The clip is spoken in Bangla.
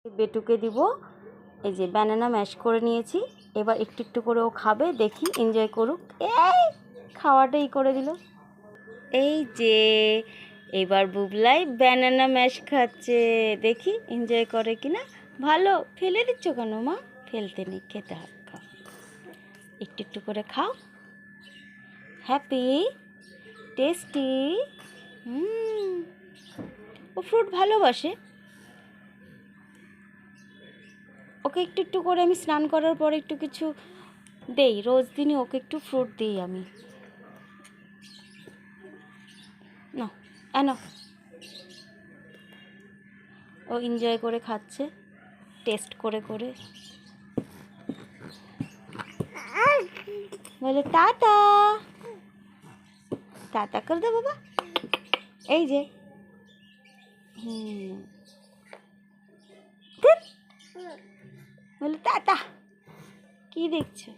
বেটুকে দিব। এই যে ব্যানানা ম্যাশ করে নিয়েছি, এবার একটু একটু করে ও খাবে, দেখি এনজয় করুক। এই খাওয়াটাই করে দিল। এই যে এবার বুবলাই ব্যানানা ম্যাশ খাচ্ছে, দেখি এনজয় করে কিনা। ভালো, ফেলে দিচ্ছ কেন মা? ফেলতে নেই, খেতে হবে, খাও একটু একটু করে খাও। Happy, tasty. ও ফ্রুট ভালোবাসে। ওকে একটু একটু করে আমি স্নান করার পরে একটু কিছু দেই, রোজ দিনই ওকে একটু ফ্রুট দিই আমি। না এনো, ও এনজয় করে খাচ্ছে, টেস্ট করে করে। বলে টাটা, টাটা করে দে বাবা। এই যে বলে টাটা। কি দেখছো?